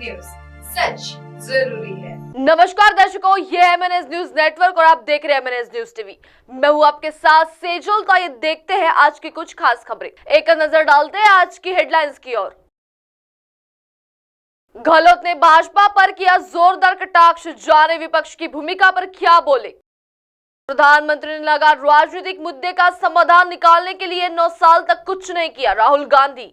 News, सच जरूरी है। नमस्कार दर्शकों, ये है MNS न्यूज नेटवर्क और आप देख रहे हैं MNS न्यूज टीवी। मैं हूं आपके साथ सेजल। तो ये देखते हैं आज की कुछ खास खबरें। एक नजर डालते हैं आज की हेडलाइंस की ओर। गहलोत ने भाजपा पर किया जोरदार कटाक्ष, जाने विपक्ष की भूमिका पर क्या बोले। प्रधानमंत्री ने लगा राजनीतिक मुद्दे का समाधान निकालने के लिए 9 साल तक कुछ नहीं किया, राहुल गांधी।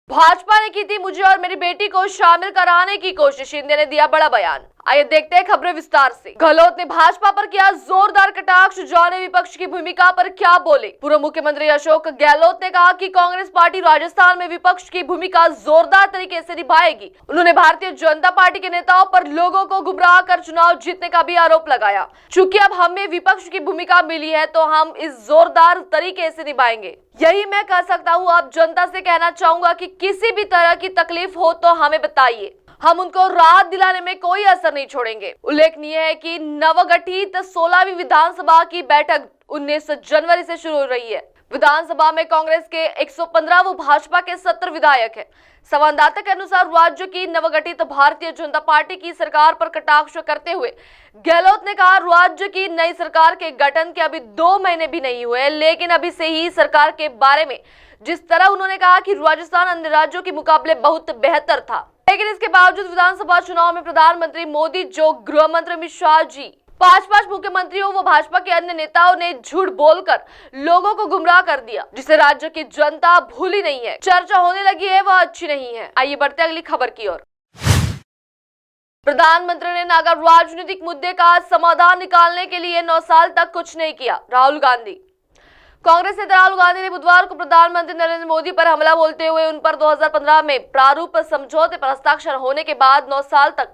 भाजपा ने की थी मुझे और मेरी बेटी को शामिल कराने की कोशिश, शिंदे ने दिया बड़ा बयान। आइए देखते हैं खबरें विस्तार से। गहलोत ने भाजपा पर किया जोरदार कटाक्ष, जाने विपक्ष की भूमिका पर क्या बोले। पूर्व मुख्यमंत्री अशोक गहलोत ने कहा कि कांग्रेस पार्टी राजस्थान में विपक्ष की भूमिका जोरदार तरीके से निभाएगी। उन्होंने भारतीय जनता पार्टी के नेताओं पर लोगों को गुमराह कर चुनाव जीतने का भी आरोप लगाया। चूंकि अब हमें विपक्ष की भूमिका मिली है तो हम इस जोरदार तरीके से निभाएंगे, यही मैं कर सकता हूँ। अब जनता से कहना चाहूंगा कि किसी भी तरह की तकलीफ हो तो हमें बताइए, हम उनको राहत दिलाने में कोई असर नहीं छोड़ेंगे। उल्लेखनीय है कि नवगठित 16वीं विधानसभा की बैठक 19 जनवरी से शुरू हो रही है। विधानसभा में कांग्रेस के 115 व भाजपा के 70 विधायक हैं। संवाददाता के अनुसार राज्य की नवगठित भारतीय जनता पार्टी की सरकार पर कटाक्ष करते हुए गहलोत ने कहा, राज्य की नई सरकार के गठन के अभी 2 महीने भी नहीं हुए, लेकिन अभी से ही सरकार के बारे में जिस तरह उन्होंने कहा कि राजस्थान अन्य राज्यों के मुकाबले बहुत बेहतर था, लेकिन इसके बावजूद विधानसभा चुनाव में प्रधानमंत्री मोदी, जो गृह मंत्री अमित शाह जी, 5 मुख्यमंत्रियों व भाजपा के अन्य नेताओं ने झूठ बोलकर लोगों को गुमराह कर दिया, जिसे राज्य की जनता भूली नहीं है। चर्चा होने लगी है वह अच्छी नहीं है। आइए बढ़ते अगली खबर की ओर। प्रधानमंत्री ने नागर राजनीतिक मुद्दे का समाधान निकालने के लिए 9 साल तक कुछ नहीं किया, राहुल गांधी। कांग्रेस नेता राहुल गांधी ने बुधवार को प्रधानमंत्री नरेंद्र मोदी पर हमला बोलते हुए उन पर 2015 में प्रारूप समझौते पर हस्ताक्षर होने के बाद 9 साल तक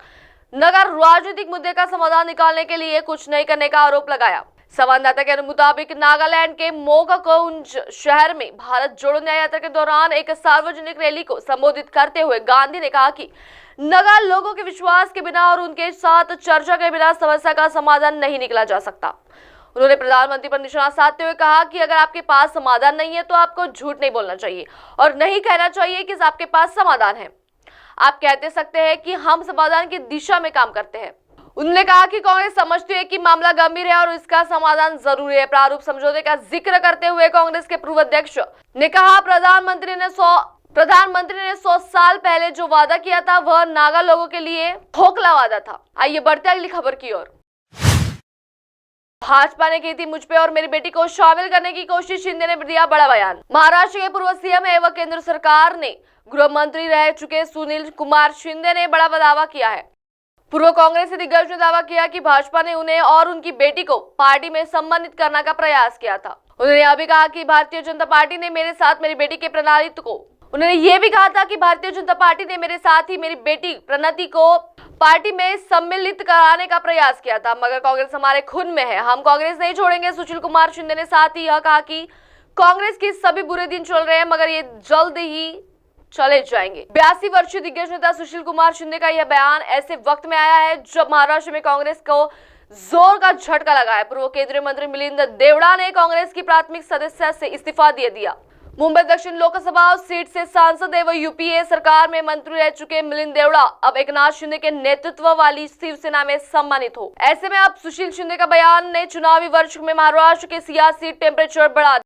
नगर राजनीतिक मुद्दे का समाधान निकालने के लिए कुछ नहीं करने का आरोप लगाया। संवाददाता के मुताबिक नागालैंड के मोकाकुंज शहर में भारत जोड़ो न्याय यात्रा के दौरान एक सार्वजनिक रैली को संबोधित करते हुए गांधी ने कहा कि नगा लोगों के विश्वास के बिना और उनके साथ चर्चा के बिना समस्या का समाधान नहीं निकला जा सकता। उन्होंने प्रधानमंत्री पर निशाना साधते हुए कहा कि अगर आपके पास समाधान नहीं है तो आपको झूठ नहीं बोलना चाहिए और नहीं कहना चाहिए कि आपके पास समाधान है। आप कहते सकते हैं कि हम समाधान की दिशा में काम करते हैं। उन्होंने कहा कि कांग्रेस समझती है कि मामला गंभीर है और इसका समाधान जरूरी है। प्रारूप समझौते का जिक्र करते हुए कांग्रेस के पूर्व अध्यक्ष ने कहा, प्रधानमंत्री ने 100 साल पहले जो वादा किया था वह नागा लोगों के लिए खोखला वादा था। आइए बढ़ते अगली खबर की ओर। भाजपा ने की थी मुझ पे और मेरी बेटी को शामिल करने की कोशिश, शिंदे ने दिया बड़ा बयान। महाराष्ट्र के पूर्व सीएम एवं केंद्र सरकार ने गृह मंत्री रह चुके सुनील कुमार शिंदे ने बड़ा दावा किया है। पूर्व कांग्रेस दिग्गज ने दावा किया कि भाजपा ने उन्हें और उनकी बेटी को पार्टी में सम्मानित करने का प्रयास किया था। उन्होंने यह भी कहा कि भारतीय जनता पार्टी ने मेरे साथ मेरी बेटी के प्रणति को पार्टी में सम्मिलित कराने का प्रयास किया था, मगर कांग्रेस हमारे खून में है, हम कांग्रेस नहीं छोड़ेंगे। सुशील कुमार शिंदे ने साथ ही यह कहा कि कांग्रेस के सभी बुरे दिन चल रहे हैं मगर ये जल्द ही चले जाएंगे। 82 वर्षीय दिग्गज नेता सुशील कुमार शिंदे का यह बयान ऐसे वक्त में आया है जब महाराष्ट्र में कांग्रेस को जोर का झटका लगा है। पूर्व केंद्रीय मंत्री मिलिंद देवड़ा ने कांग्रेस की प्राथमिक सदस्य से इस्तीफा दे दिया। मुंबई दक्षिण लोकसभा सीट से सांसद एवं यूपीए सरकार में मंत्री रह चुके मिलिंद देवड़ा अब एकनाथ शिंदे के नेतृत्व वाली शिवसेना में सम्मानित हो। ऐसे में अब सुशील शिंदे का बयान ने चुनावी वर्ष में महाराष्ट्र के सियासी टेम्परेचर बढ़ा